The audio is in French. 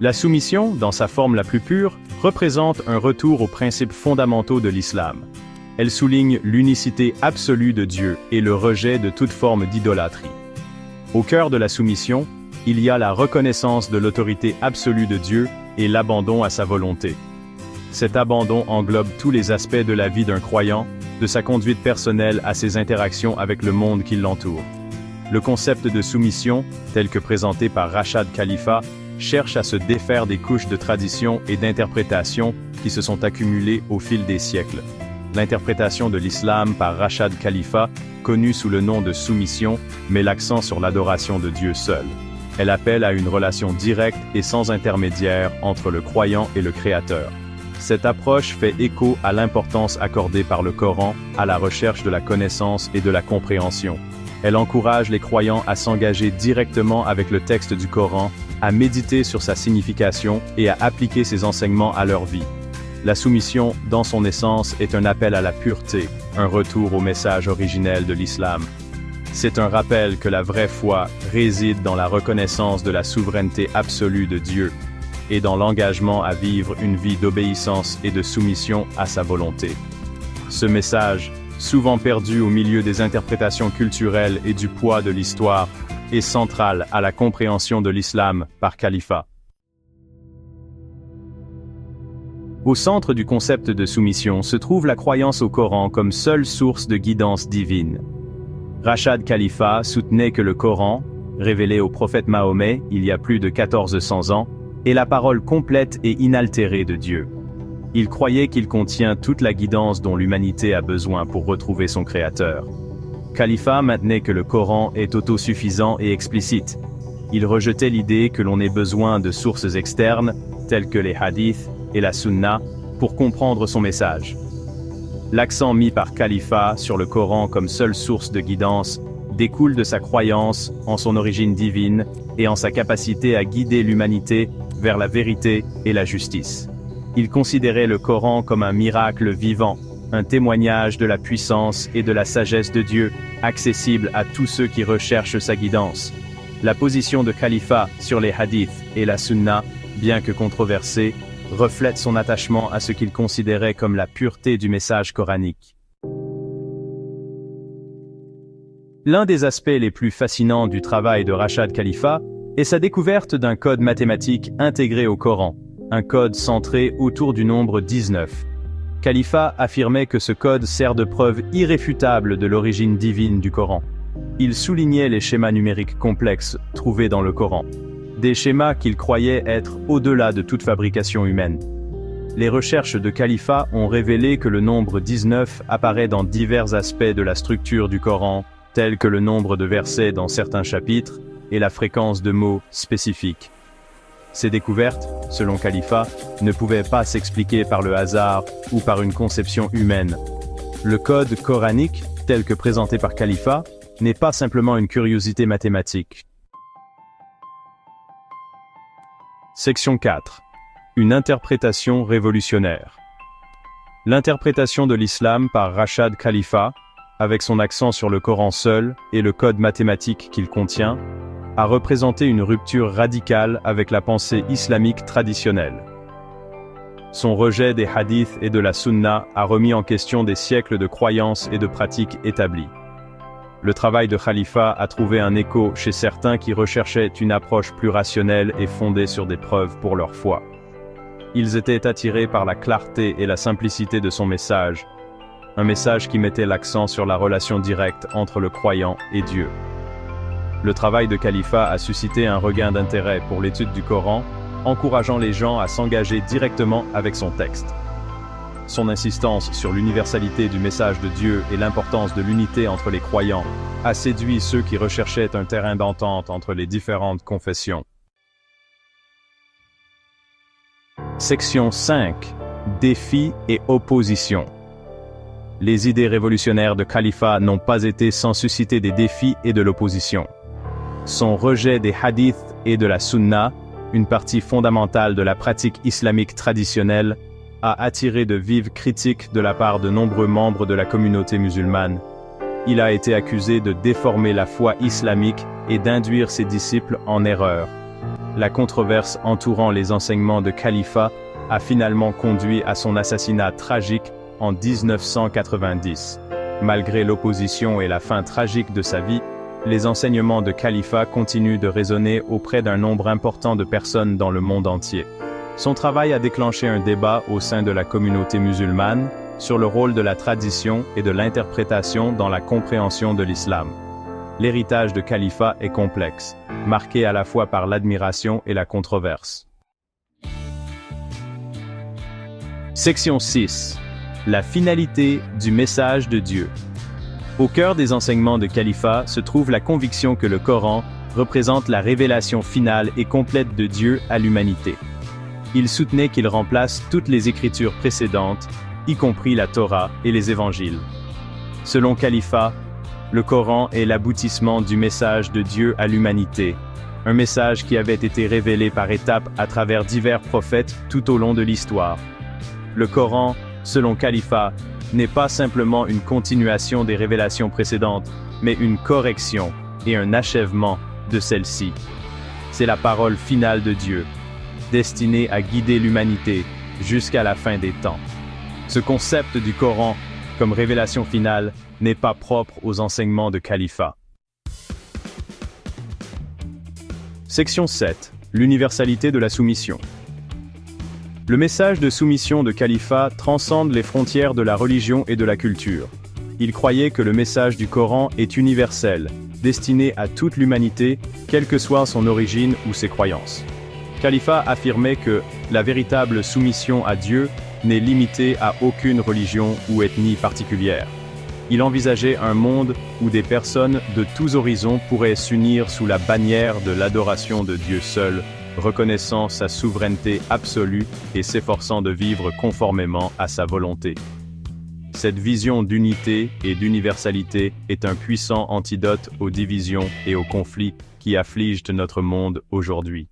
La soumission, dans sa forme la plus pure, représente un retour aux principes fondamentaux de l'islam. Elle souligne l'unicité absolue de Dieu et le rejet de toute forme d'idolâtrie. Au cœur de la soumission, il y a la reconnaissance de l'autorité absolue de Dieu et l'abandon à sa volonté. Cet abandon englobe tous les aspects de la vie d'un croyant, de sa conduite personnelle à ses interactions avec le monde qui l'entoure. Le concept de soumission, tel que présenté par Rachad Khalifa, cherche à se défaire des couches de tradition et d'interprétation qui se sont accumulées au fil des siècles. L'interprétation de l'islam par Rachad Khalifa, connue sous le nom de soumission, met l'accent sur l'adoration de Dieu seul. Elle appelle à une relation directe et sans intermédiaire entre le croyant et le Créateur. Cette approche fait écho à l'importance accordée par le Coran à la recherche de la connaissance et de la compréhension. Elle encourage les croyants à s'engager directement avec le texte du Coran, à méditer sur sa signification et à appliquer ses enseignements à leur vie. La soumission, dans son essence, est un appel à la pureté, un retour au message originel de l'islam. C'est un rappel que la vraie foi réside dans la reconnaissance de la souveraineté absolue de Dieu et dans l'engagement à vivre une vie d'obéissance et de soumission à sa volonté. Ce message, souvent perdu au milieu des interprétations culturelles et du poids de l'histoire, est central à la compréhension de l'islam par Khalifa. Au centre du concept de soumission se trouve la croyance au Coran comme seule source de guidance divine. Rachad Khalifa soutenait que le Coran, révélé au prophète Mahomet il y a plus de 1400 ans, est la parole complète et inaltérée de Dieu. Il croyait qu'il contient toute la guidance dont l'humanité a besoin pour retrouver son Créateur. Khalifa maintenait que le Coran est autosuffisant et explicite. Il rejetait l'idée que l'on ait besoin de sources externes, telles que les hadiths et la sunna, pour comprendre son message. L'accent mis par Khalifa sur le Coran comme seule source de guidance découle de sa croyance en son origine divine et en sa capacité à guider l'humanité vers la vérité et la justice. Il considérait le Coran comme un miracle vivant, un témoignage de la puissance et de la sagesse de Dieu, accessible à tous ceux qui recherchent sa guidance. La position de Khalifa sur les hadiths et la sunna, bien que controversée, reflète son attachement à ce qu'il considérait comme la pureté du message coranique. L'un des aspects les plus fascinants du travail de Rachad Khalifa est sa découverte d'un code mathématique intégré au Coran, un code centré autour du nombre 19. Khalifa affirmait que ce code sert de preuve irréfutable de l'origine divine du Coran. Il soulignait les schémas numériques complexes trouvés dans le Coran, des schémas qu'il croyait être au-delà de toute fabrication humaine. Les recherches de Khalifa ont révélé que le nombre 19 apparaît dans divers aspects de la structure du Coran, tels que le nombre de versets dans certains chapitres et la fréquence de mots spécifiques. Ces découvertes, selon Khalifa, ne pouvaient pas s'expliquer par le hasard ou par une conception humaine. Le code coranique, tel que présenté par Khalifa, n'est pas simplement une curiosité mathématique. Section 4. Une interprétation révolutionnaire. L'interprétation de l'islam par Rachad Khalifa, avec son accent sur le Coran seul et le code mathématique qu'il contient, a représenté une rupture radicale avec la pensée islamique traditionnelle. Son rejet des hadiths et de la sunna a remis en question des siècles de croyances et de pratiques établies. Le travail de Khalifa a trouvé un écho chez certains qui recherchaient une approche plus rationnelle et fondée sur des preuves pour leur foi. Ils étaient attirés par la clarté et la simplicité de son message, un message qui mettait l'accent sur la relation directe entre le croyant et Dieu. Le travail de Khalifa a suscité un regain d'intérêt pour l'étude du Coran, encourageant les gens à s'engager directement avec son texte. Son insistance sur l'universalité du message de Dieu et l'importance de l'unité entre les croyants a séduit ceux qui recherchaient un terrain d'entente entre les différentes confessions. Section 5. Défis et opposition. Les idées révolutionnaires de Khalifa n'ont pas été sans susciter des défis et de l'opposition. Son rejet des hadiths et de la sunna, une partie fondamentale de la pratique islamique traditionnelle, a attiré de vives critiques de la part de nombreux membres de la communauté musulmane. Il a été accusé de déformer la foi islamique et d'induire ses disciples en erreur. la controverse entourant les enseignements de Khalifa a finalement conduit à son assassinat tragique en 1990. Malgré l'opposition et la fin tragique de sa vie, les enseignements de Khalifa continuent de résonner auprès d'un nombre important de personnes dans le monde entier. Son travail a déclenché un débat au sein de la communauté musulmane sur le rôle de la tradition et de l'interprétation dans la compréhension de l'islam. L'héritage de Khalifa est complexe, marqué à la fois par l'admiration et la controverse. Section 6. La finalité du message de Dieu. Au cœur des enseignements de Khalifa se trouve la conviction que le Coran représente la révélation finale et complète de Dieu à l'humanité. Il soutenait qu'il remplace toutes les écritures précédentes, y compris la Torah et les évangiles. Selon Khalifa, le Coran est l'aboutissement du message de Dieu à l'humanité, un message qui avait été révélé par étapes à travers divers prophètes tout au long de l'histoire. Le Coran, selon Khalifa, n'est pas simplement une continuation des révélations précédentes, mais une correction et un achèvement de celles-ci. C'est la parole finale de Dieu, destinée à guider l'humanité jusqu'à la fin des temps. Ce concept du Coran comme révélation finale n'est pas propre aux enseignements de Khalifa. Section 7. L'universalité de la soumission. Le message de soumission de Khalifa transcende les frontières de la religion et de la culture. Il croyait que le message du Coran est universel, destiné à toute l'humanité, quelle que soit son origine ou ses croyances. Khalifa affirmait que la véritable soumission à Dieu n'est limitée à aucune religion ou ethnie particulière. Il envisageait un monde où des personnes de tous horizons pourraient s'unir sous la bannière de l'adoration de Dieu seul, reconnaissant sa souveraineté absolue et s'efforçant de vivre conformément à sa volonté. Cette vision d'unité et d'universalité est un puissant antidote aux divisions et aux conflits qui affligent notre monde aujourd'hui.